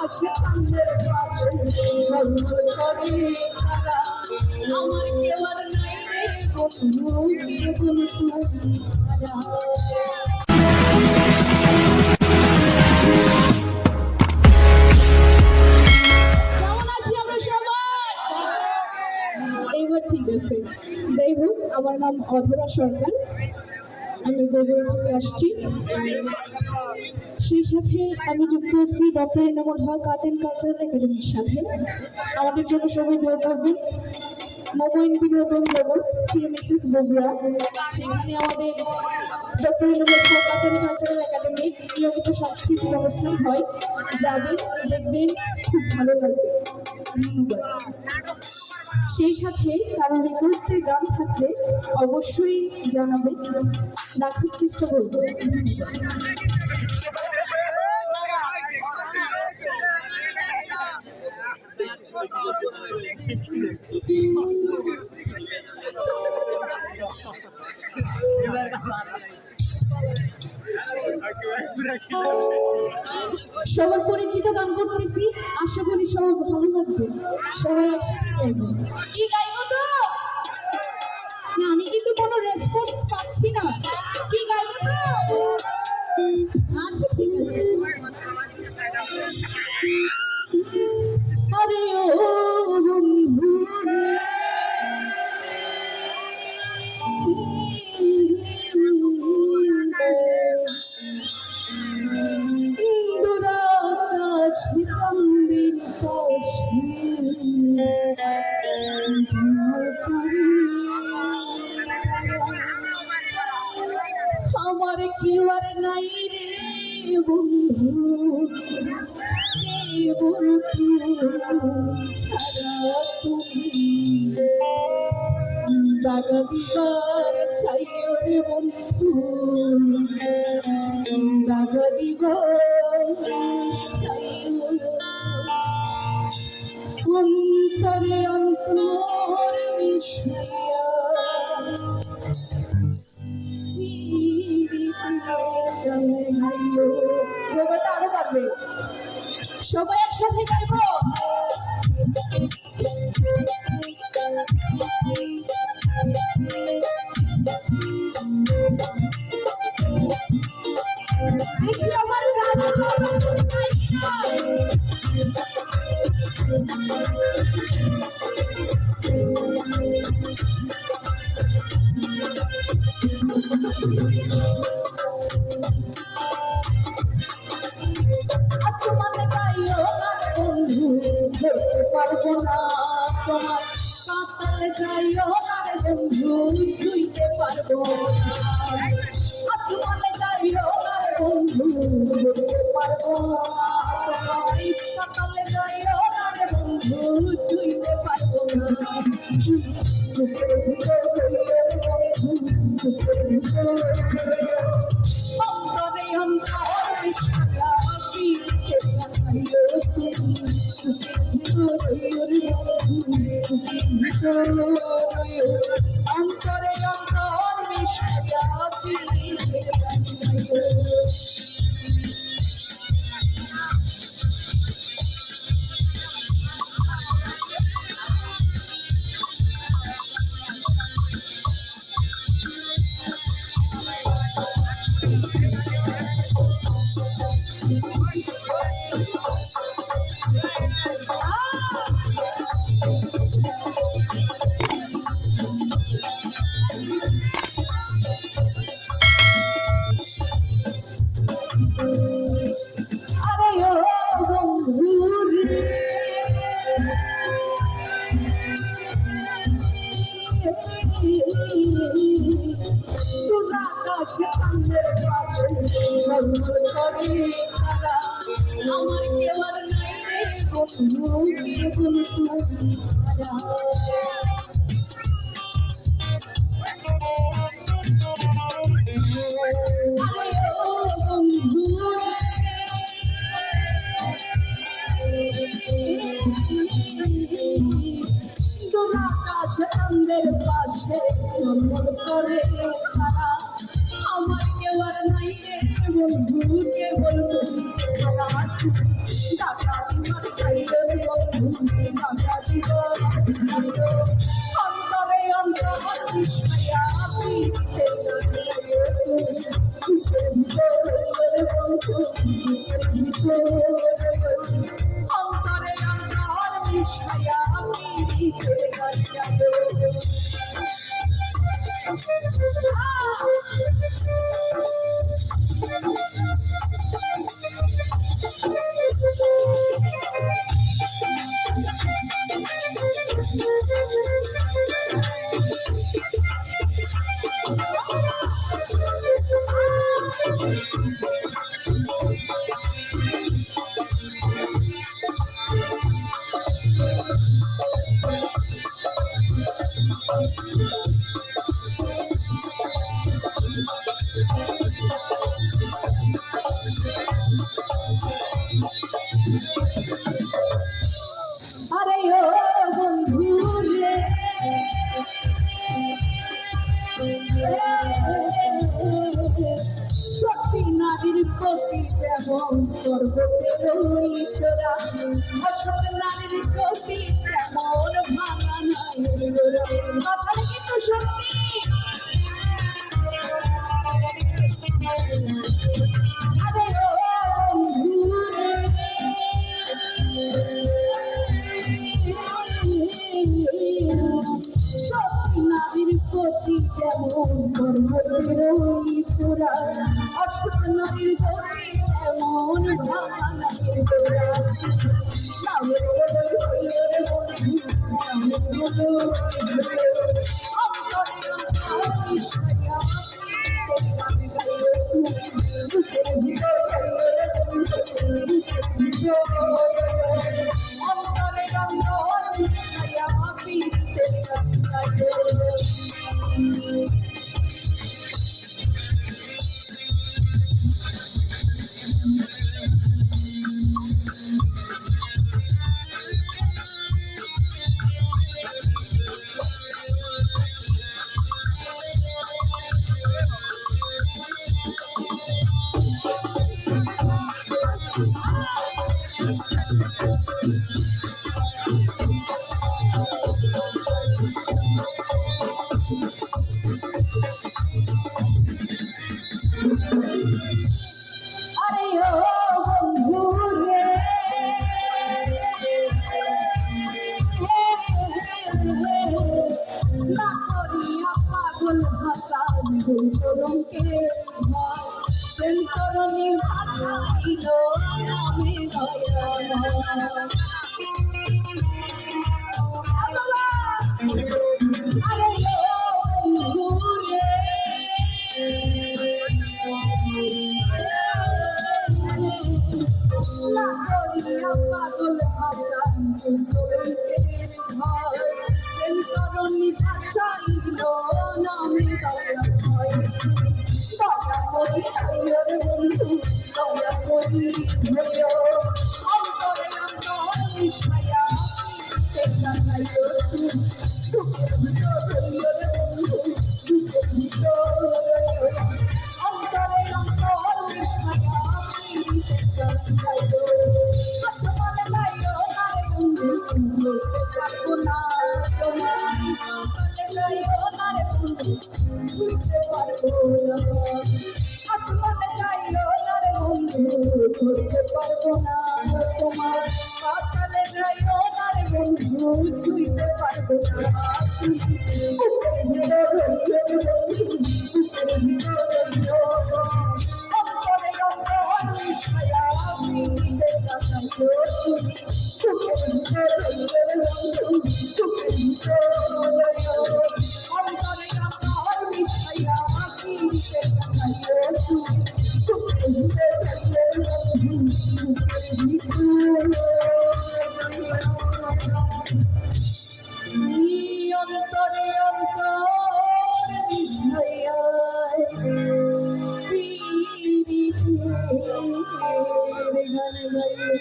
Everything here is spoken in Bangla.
আকাশে চাঁদের পাশে ঝলমল করে তারা আমার কেউ আর নাই রে বন্ধু কেবল তুমি ছাড়া। এইবার ঠিক আছে। যাই হোক, আমার নাম অধরা সরকার, আমি বগুড়া থেকে আসছি। সেই সাথে আমি যুক্ত আছি doctor Enamul Haque art and cultural একাডেমির সাথে। আমাদের জন্য সবাই দোয়া করবেন। মোবাইল বিনোদন জগৎ টিএমএসএস বগুড়া, সেখানে আমাদের doctor Enamul Haque art and cultural একাডেমির নিয়মিত সাংস্কৃতিক অনুষ্ঠান হয়, যাদের দেখবেন খুব ভালো লাগবে। সেই সাথে কারো রিকোয়েস্টের গান থাকলে অবশ্যই জানাবেন, রাখার চেষ্টা করব। সবার পরিচিত গান করতেছি, আশা করি সবার ভালো লাগবে। সবাই একসাথে গাইব। কি গাইব তো না, আমি কিন্তু কোনো রেসপন্স পাচ্ছি না। কি গাইব তো? আচ্ছা ঠিক আছে। আরে ও বন্ধু চাঁদের পাশে আমার কেউ আর নাই রে বন্ধু কেবল তুমি ছাড়া। তুমি দাগা দিবার চাইও রে বন্ধু, দাগা দিবার চাইও অন্তরে অন্তর মিশিয়া। আরো পারবে, সবাই একসাথে গাইব। আমার আসমানে গাইও বন্ধু ধরতে পারবো না তোমার, পাতালে গাইও বন্ধু ছুঁইতে পারবো না। আসমানে গাইও বন্ধু ধরতে পারবো না তোমার, পাতালে গাইও বন্ধু ছুঁইতে পারবো না। অন্তরে অন্তর মিশিয়া অন্তরে অন্তর মিশিয়া আমার কেউ আর নাই রে বন্ধু কেবল তুমি ছাড়া। চাঁদের পাশে ঝলমল করে তারা আমার কেউ আর নাই রে বন্ধু কেবল তুমি ছাড়া। অন্তরে অন্তর মিশাইয়া পিতে অন্তরে অন্তর মিশাইয়া পিতে আরে ও বন্ধু রে সত্যি নারীর প্রতি যেমন পর্বতের ওই ছোড়া অসৎ নারীর প্রতি তেমন ভাঙা নাই কথাটা কিন্তু সত্যি আরে ও বন্ধু রে সত্যি নারীর প্রতি যেমন পর্বতের ওই চূড়া অসৎ নারীর প্রতি তেমন ভাঙা নারীর গোড়া নামের বদল হইল রে বন্ধু নামের বদল অন্তরে অন্তর মিশাইয়া বুকের ভিতর হইল রে বন্ধু বুকের ভিতর অন্তরে অন্তর মিশাইয়া পিতে আরে ও বন্ধু রে না করিয়া পাগল ভাষা দুই তরুণকে প্রেম তরুণী ভাষা দিল নামে দয়া আরে ও বন্ধু রে না করিয়া পাগল ভাষা তরুণকে প্রেম তরুণী ভাষাইল নামে দয়া দয়া করি রে বন্ধু দয়া করি অন্তরে অন্তর মিশাইয়া দুঃখের ভিতর হইল রে বন্ধু দুঃখের ভিতর অন্তরে অন্তর মিশাইয়া আসমানে যাইও না রে বন্ধু বলতে পারবো না তোমার কপালে যাইও না রে বন্ধু বুঝতে পারবো না আসমানে যাইও না রে বন্ধু ধরতে পারবো না তোমার কপালে যাইও না রে বন্ধু ছুঁইতে পারবো না বুকের ভিতর রইল রে বন্ধু বুকের ভিতর রইল অন্তরে অন্তর মিশাইয়া পিতে কাটাইল বুকের ভিতর রইল রে বন্ধু বুকের ভিতর রইল অন্তরে অন্তর মিশাইয়া পিতে কাটাইল বুকের ভিতর রইল রে বন্ধু বুকের ভিতর অন্তরে অন্তর মিশাইয়া পিতে গান গাইল